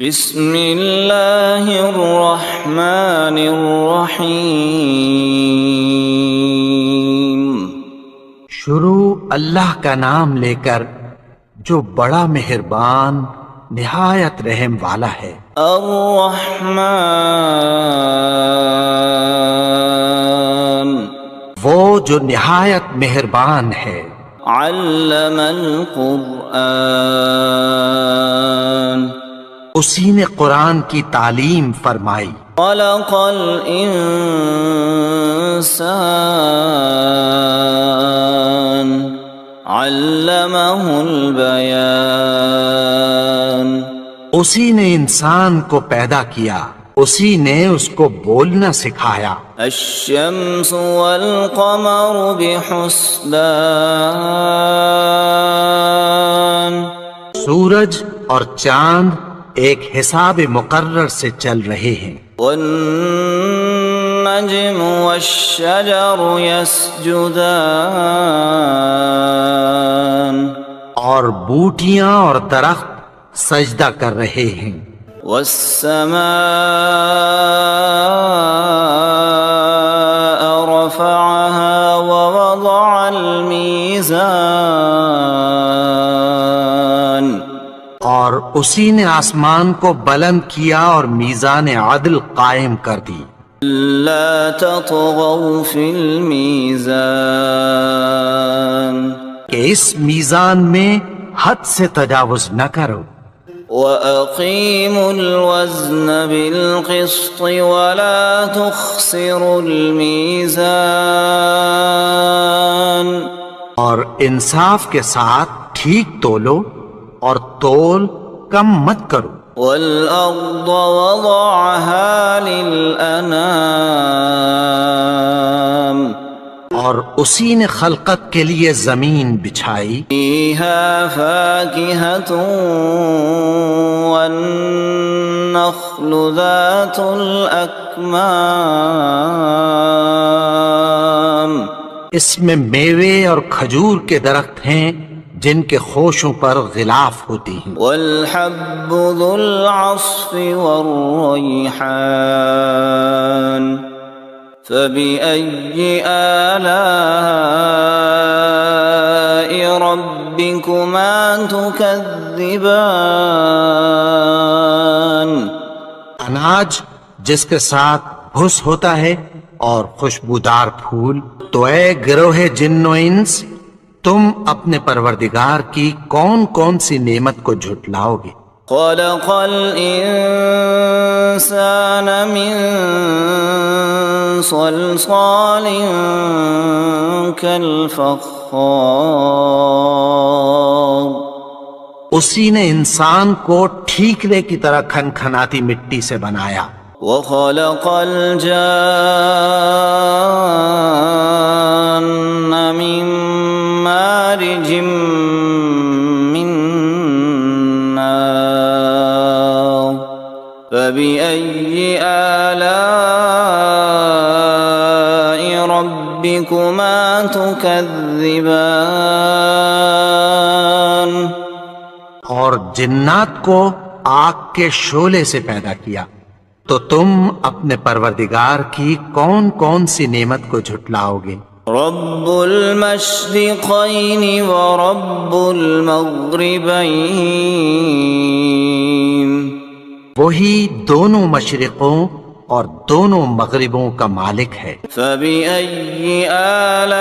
بسم اللہ الرحمن الرحیم۔ شروع اللہ کا نام لے کر جو بڑا مہربان نہایت رحم والا ہے۔ الرحمن، وہ جو نہایت مہربان ہے۔ علم القرآن، اسی نے قرآن کی تعلیم فرمائی۔ خلق الانسان، علمہ البیان، اسی نے انسان کو پیدا کیا، اسی نے اس کو بولنا سکھایا۔ الشمس والقمر بحسبان، سورج اور چاند ایک حساب مقرر سے چل رہے ہیں۔ والنجم والشجر يسجدان، اور بوٹیاں اور درخت سجدہ کر رہے ہیں۔ والسماء رفعها ووضع الميزان، اور اسی نے آسمان کو بلند کیا اور میزان عدل قائم کر دی۔ لا تطغوا في الميزان، کہ اس میزان میں حد سے تجاوز نہ کرو۔ وَأَقِيمُوا الْوَزْنَ بِالْقِسْطِ وَلَا تُخْسِرُوا الْمِيزَانَ، اور انصاف کے ساتھ ٹھیک تولو اور تول کم مت کرو۔ وَالْأَرْضَ وَضَعَهَا لِلْأَنَامِ، اور اسی نے خلقت کے لیے زمین بچھائی۔ فِيهَا فَاكِهَةٌ وَالنَّخْلُ ذَاتُ الْأَكْمَامِ، اس میں میوے اور کھجور کے درخت ہیں جن کے خوشوں پر غلاف ہوتی ہیں۔ وَالْحَبُّ ذُو الْعَصْفِ وَالرَّيْحَانُ، فَبِأَيِّ آلَاءِ رَبِّكُمَا تُكَذِّبَانِ، اناج جس کے ساتھ بھس ہوتا ہے اور خوشبودار پھول۔ تو اے گروہ جن و انس، تم اپنے پروردگار کی کون کون سی نعمت کو جھٹلاؤ گے؟ خَلَقَ الْإِنسَانَ مِنْ صَلْصَالٍ كَالْفَخَّارِ، اسی نے انسان کو ٹھیکرے کی طرح کھنکھناتی مٹی سے بنایا۔ وَخَلَقَ الْجَانَّ مِن مَّارِجٍ مِّن نَّارٍ، فَبِأَيِّ آلَاءِ رَبِّكُمَا تُكَذِّبَانِ، اور جنات کو آگ کے شعلے سے پیدا کیا، تو تم اپنے پروردگار کی کون کون سی نعمت کو جھٹلاؤ گے؟ رب المشرقین ورب المغربین، وہی دونوں مشرقوں اور دونوں مغربوں کا مالک ہے۔ فبأي آلاء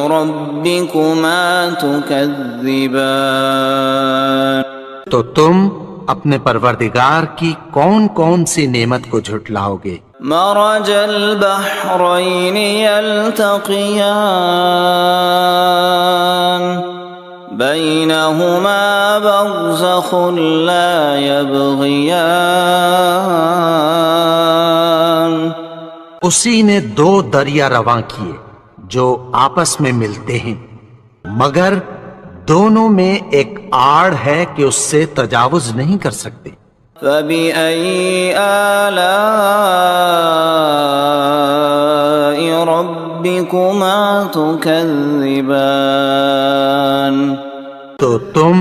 ربكما تكذبان، تو تم اپنے پروردگار کی کون کون سی نعمت کو جھٹلاؤ گے؟ مرج البحرین یلتقیان، بینہما برزخ لا یبغیان، اسی نے دو دریا رواں کیے جو آپس میں ملتے ہیں، مگر دونوں میں ایک آڑ ہے کہ اس سے تجاوز نہیں کر سکتے۔ فَبِأَيِّ آلَاءِ رَبِّكُمَا تُكَذِّبَانِ، تو تم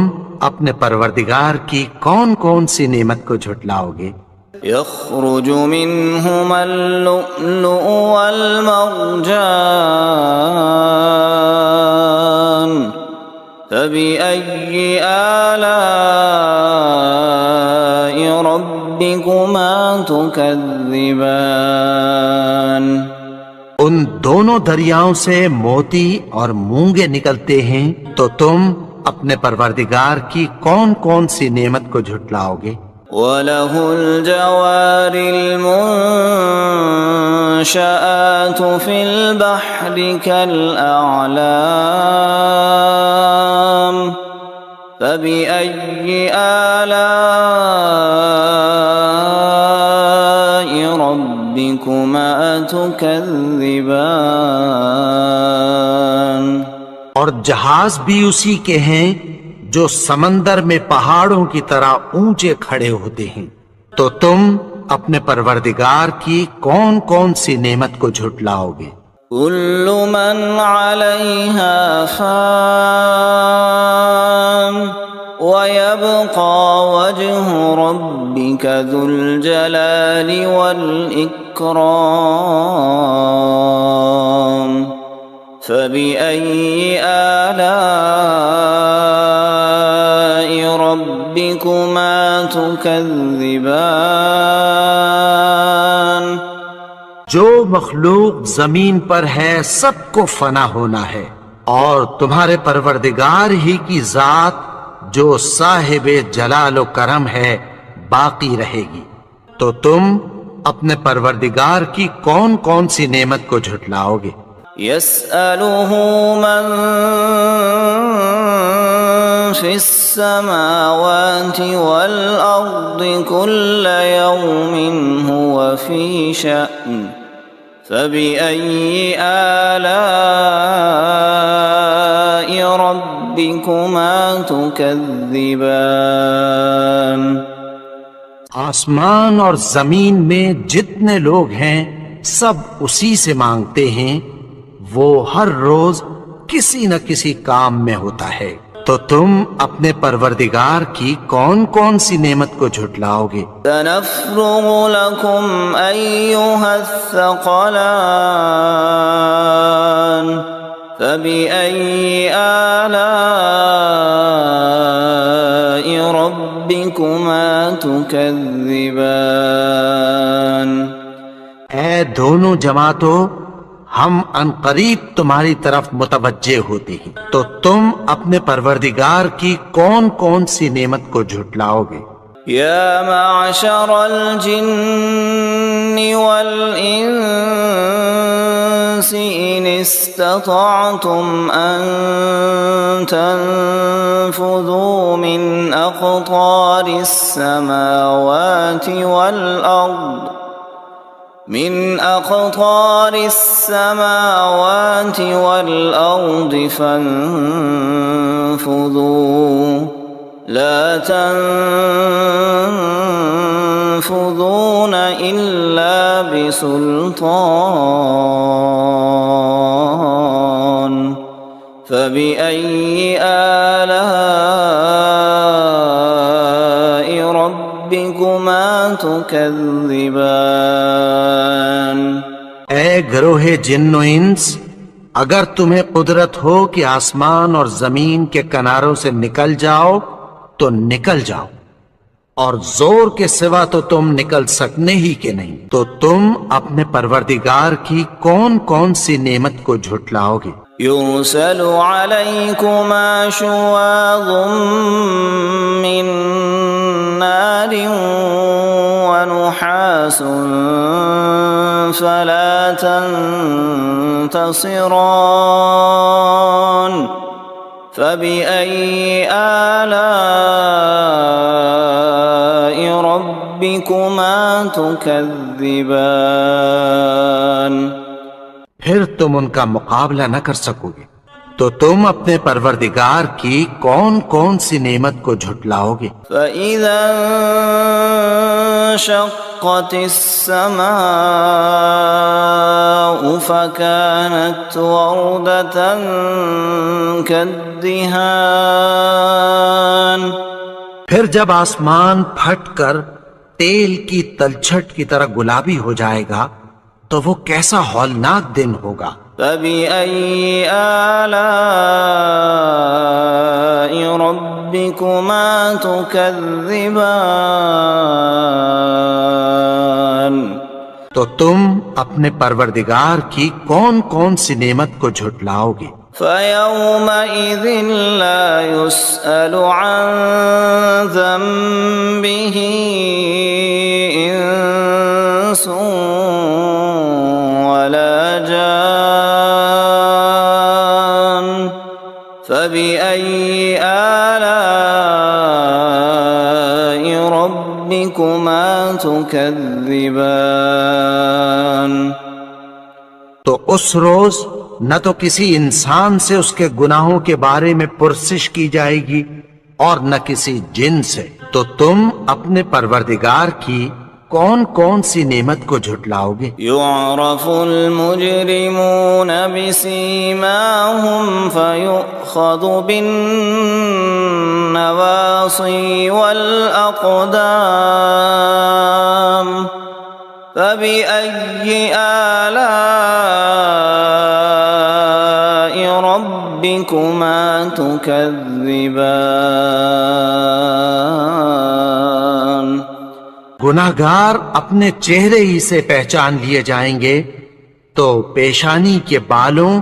اپنے پروردگار کی کون کون سی نعمت کو جھٹلاؤ گے؟ يخرج منهما اللؤلؤ والمرجان فبأي آلاء ربكما تكذبان ان دونوں دریاؤں سے موتی اور مونگے نکلتے ہیں، تو تم اپنے پروردگار کی کون کون سی نعمت کو جھٹلاؤ گے؟ وَلَهُ الْجَوَارِ الْمُنشَآتُ فِي الْبَحْرِ كَالْأَعْلَامِ فَبِأَيِّ آلَاءِ رَبِّكُمَا تُكَذِّبَانِ اور جہاز بھی اسی کے ہیں جو سمندر میں پہاڑوں کی طرح اونچے کھڑے ہوتے ہیں، تو تم اپنے پروردگار کی کون کون سی نعمت کو جھٹلاؤ گے؟ كل من عليها فان ويبقى وجه ربك ذو الجلال والإكرام فبأي آلاء ربكما تكذبان جو مخلوق زمین پر ہے سب کو فنا ہونا ہے، اور تمہارے پروردگار ہی کی ذات جو صاحب جلال و کرم ہے باقی رہے گی، تو تم اپنے پروردگار کی کون کون سی نعمت کو جھٹلاؤ گے؟ يسأله من في السماوات والأرض كل يوم هو في شأن فبأي آلاء ربكما تكذبان آسمان اور زمین میں جتنے لوگ ہیں سب اسی سے مانگتے ہیں، وہ ہر روز کسی نہ کسی کام میں ہوتا ہے، تو تم اپنے پروردگار کی کون کون سی نعمت کو جھٹلاؤ گے؟ سنفرغ لكم أيها الثقلان فبأي آلاء ربكما تكذبان اے دونوں جماعتوں، ہم ان قریب تمہاری طرف متوجہ ہوتے ہیں، تو تم اپنے پروردگار کی کون کون سی نعمت کو جھٹلاؤ گے؟ يا معشر الجن والإنس إن استطعتم أن تنفذوا من أقطار السماوات والأرض فانفذوا لا تنفذون إلا بسلطان فبأي آلاء ربكما تكذبان اے گروہ جن و انس، اگر تمہیں قدرت ہو کہ آسمان اور زمین کے کناروں سے نکل جاؤ تو نکل جاؤ، اور زور کے سوا تو تم نکل سکنے ہی کے نہیں، تو تم اپنے پروردگار کی کون کون سی نعمت کو جھٹلاؤ گے؟ يرسل عليكما شواظ من نار ونحاس فلا تنتصران فبأي آلاء ربكما تكذبان پھر تم ان کا مقابلہ نہ کر سکو گے، تو تم اپنے پروردگار کی کون کون سی نعمت کو جھٹلاؤ گے؟ فَإِذَا انشقت السماء فكانت وردة كالدهان الدهان پھر جب آسمان پھٹ کر تیل کی تلچھٹ کی طرح گلابی ہو جائے گا تو وہ کیسا ہولناک دن ہوگا۔ فبأي آلاء ربكما تكذبان تو تم اپنے پروردگار کی کون کون سی نعمت کو جھٹلاؤ گے؟ فيومئذ لا يسأل عن ذنبه إنس ولا جان فبأي آلاء ربكما تكذبان تو اس روز نہ تو کسی انسان سے اس کے گناہوں کے بارے میں پرسش کی جائے گی اور نہ کسی جن سے، تو تم اپنے پروردگار کی کون کون سی نعمت کو جھٹلاؤ گے؟ يعرف المجرمون بسيماهم فيؤخذ بالنواصي والأقدام فبأي آلاء ربكما تكذبان گناہگار اپنے چہرے ہی سے پہچان لیے جائیں گے تو پیشانی کے بالوں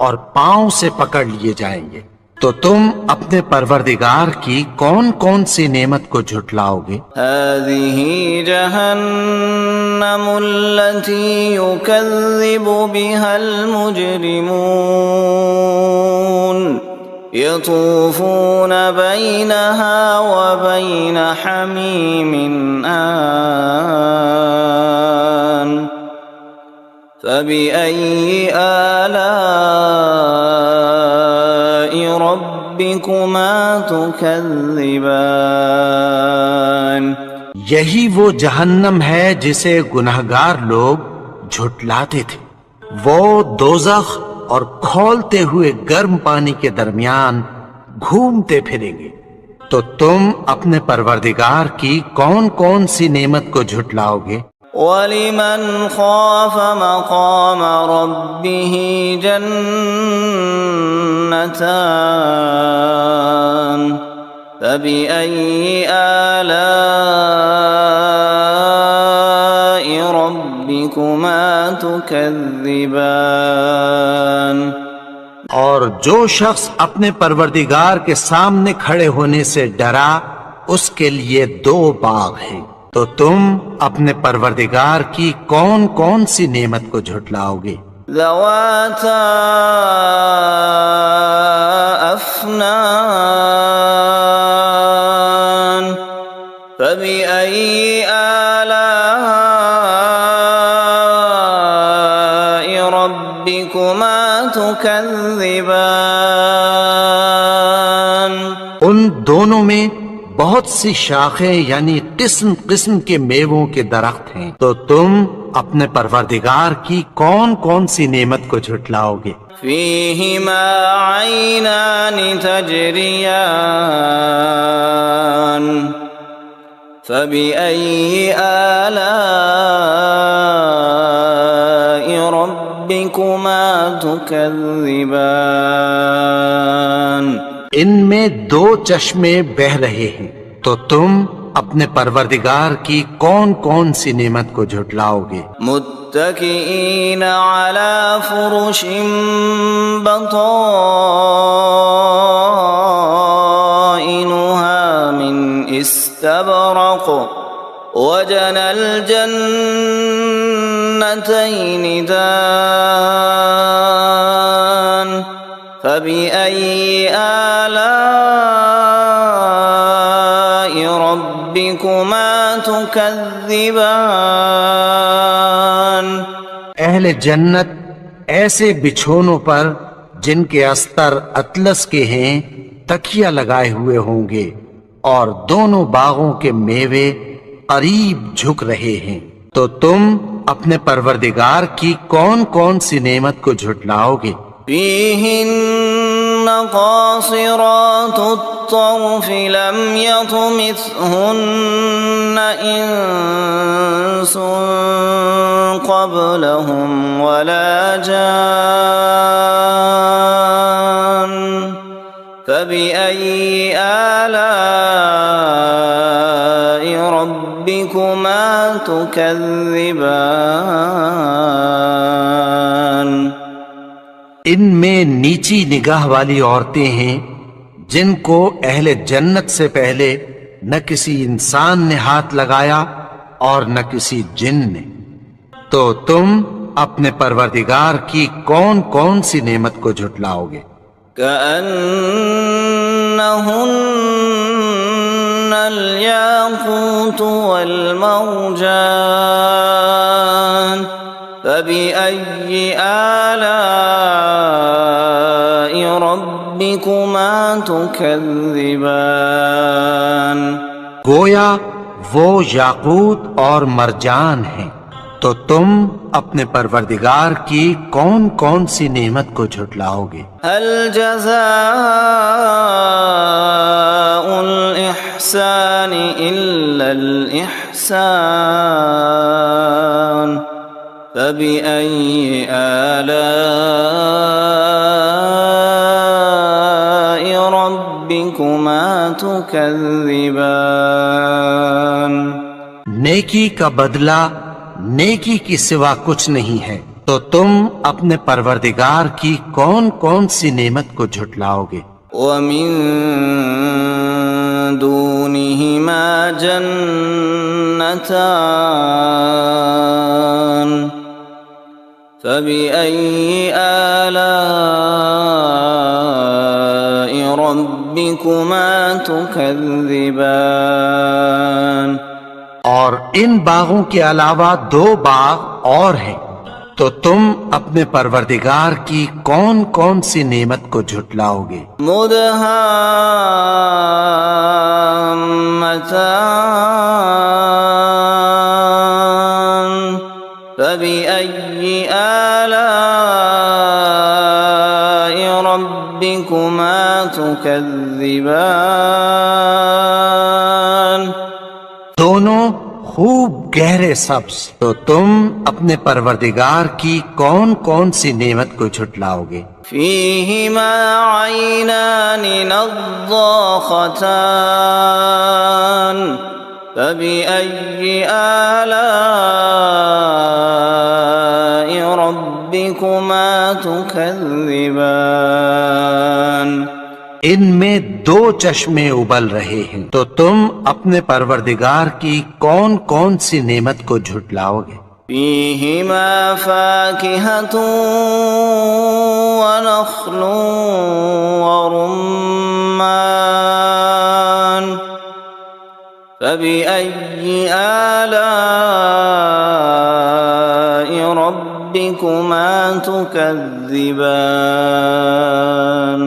اور پاؤں سے پکڑ لیے جائیں گے، تو تم اپنے پروردگار کی کون کون سی نعمت کو جھٹلاؤ گے؟ هذه جهنم التي يكذب بها المجرمون يطوفون بينها وبين حميم آن فبأي آلاء ربكما تكذبان یہی وہ جہنم ہے جسے گناہگار لوگ جھٹلاتے تھے، وہ دوزخ اور کھولتے ہوئے گرم پانی کے درمیان گھومتے پھریں گے، تو تم اپنے پروردگار کی کون کون سی نعمت کو جھٹلاؤ گے؟ وَلِمَنْ خَافَ مَقَامَ رَبِّهِ جَنَّتَانِ فَبِأَيِّ آلَاءِ رَبِّكُمَا تُكَذِّبَانِ اور جو شخص اپنے پروردگار کے سامنے کھڑے ہونے سے ڈرا اس کے لیے دو باغ ہیں، تو تم اپنے پروردگار کی کون کون سی نعمت کو جھٹلاؤ گے؟ ذواتا افنان فبأي آلاء ربكما تكذبان ان دونوں میں بہت سی شاخیں یعنی قسم قسم کے میووں کے درخت ہیں، تو تم اپنے پروردگار کی کون کون سی نعمت کو جھٹلاؤ گے؟ فيهما عينان تجريان فبأي آلاء ربكما تكذبان ان میں دو چشمے بہ رہے ہیں، تو تم اپنے پروردگار کی کون کون سی نعمت کو جھٹلاؤ گے؟ متكئين على فرش بطائنها من استبرق وجنى الجنتين دان فبأي آلاء ربكما تكذبان اہل جنت ایسے بچھونوں پر جن کے استر اطلس کے ہیں تکیہ لگائے ہوئے ہوں گے، اور دونوں باغوں کے میوے قریب جھک رہے ہیں، تو تم اپنے پروردگار کی کون کون سی نعمت کو جھٹلاؤ گے؟ فيهن قاصرات الطرف لم يطمثهن إنس قبلهم ولا جان فبأي آلاء ربكما تكذبان ان میں نیچی نگاہ والی عورتیں ہیں جن کو اہل جنت سے پہلے نہ کسی انسان نے ہاتھ لگایا اور نہ کسی جن نے، تو تم اپنے پروردگار کی کون کون سی نعمت کو جھٹلاؤ گے؟ كأنهن الياقوت والمرجان فبأي آلاء ربكما تكذبان گویا وہ یاقوت اور مرجان ہیں، تو تم اپنے پروردگار کی کون کون سی نعمت کو جھٹلاؤ گے؟ هل جزاء الإحسان إلا الإحسان فبأي آلاء ربكما تكذبان نیکی کا بدلہ نیکی کی سوا کچھ نہیں ہے، تو تم اپنے پروردگار کی کون کون سی نعمت کو جھٹلاؤ گے؟ ومن دونهما جنتان فبأي آلاء ربكما تكذبان اور ان باغوں کے علاوہ دو باغ اور ہیں، تو تم اپنے پروردگار کی کون کون سی نعمت کو جھٹلاؤ گے؟ مدهامتان فبأي آلاء ربكما تكذبان دونوں خوب گہرے سبز، تو تم اپنے پروردگار کی کون کون سی نعمت کو جھٹلاؤ گے؟ فيهما عينان نضاختان فبأي آلاء ربكما تكذبان ان میں دو چشمے ابل رہے ہیں، تو تم اپنے پروردگار کی کون کون سی نعمت کو جھٹلاؤ گے؟ فيهما فاكهة ونخل ورمان فبأي آلاء ربكما تكذبان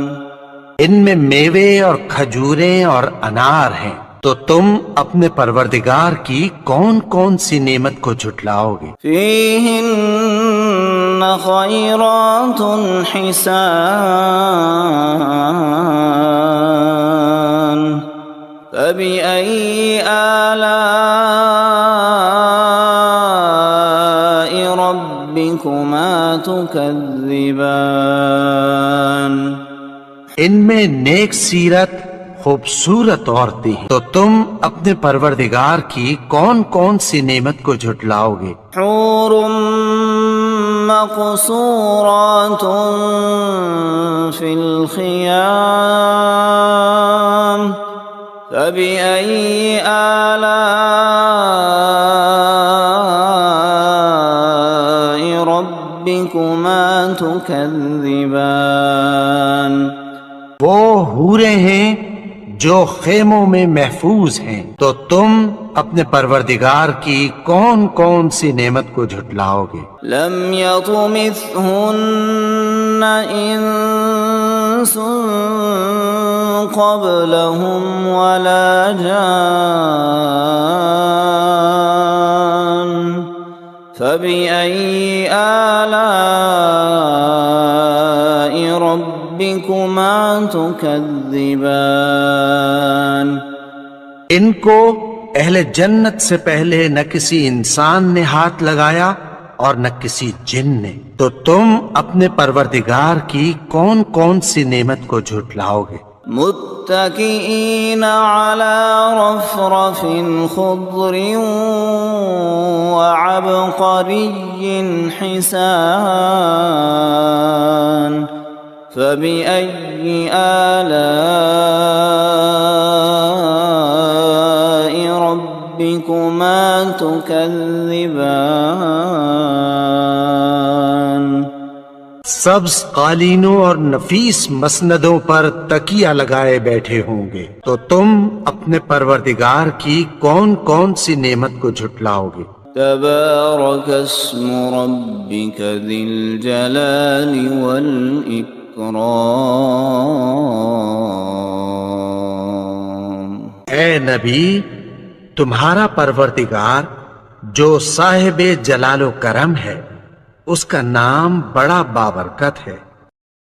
ان میں میوے اور کھجوریں اور انار ہیں، تو تم اپنے پروردگار کی کون کون سی نعمت کو جھٹلاؤ گے؟ فيهن خيرات حسان فبأي آلاء ربكما تكذبان ان میں نیک سیرت خوبصورت عورتیں ہیں، تو تم اپنے پروردگار کی کون کون سی نعمت کو جھٹلاؤ گے؟ حور مقصورات في الخيام فبأي آلاء ربكما تكذبان وہ حوریں ہیں جو خیموں میں محفوظ ہیں، تو تم اپنے پروردگار کی کون کون سی نعمت کو جھٹلاؤ گے؟ لم يطمثهن انس قبلهم ولا جان فبأي آلاء ربكما ربكما تكذبان ان کو اہل جنت سے پہلے نہ کسی انسان نے ہاتھ لگایا اور نہ کسی جن نے، تو تم اپنے پروردگار کی کون کون سی نعمت کو جھٹلاؤ گے؟ متكئين على رفرف خضر وعبقري حسان فبأي آلاء ربكما تكذبان سبز قالینوں اور نفیس مسندوں پر تکیہ لگائے بیٹھے ہوں گے، تو تم اپنے پروردگار کی کون کون سی نعمت کو جھٹلاؤ گے؟ تبارك اسم ربك ذي الجلال والإكرام اے نبی، تمہارا پروردگار جو صاحب جلال و کرم ہے، اس کا نام بڑا بابرکت ہے۔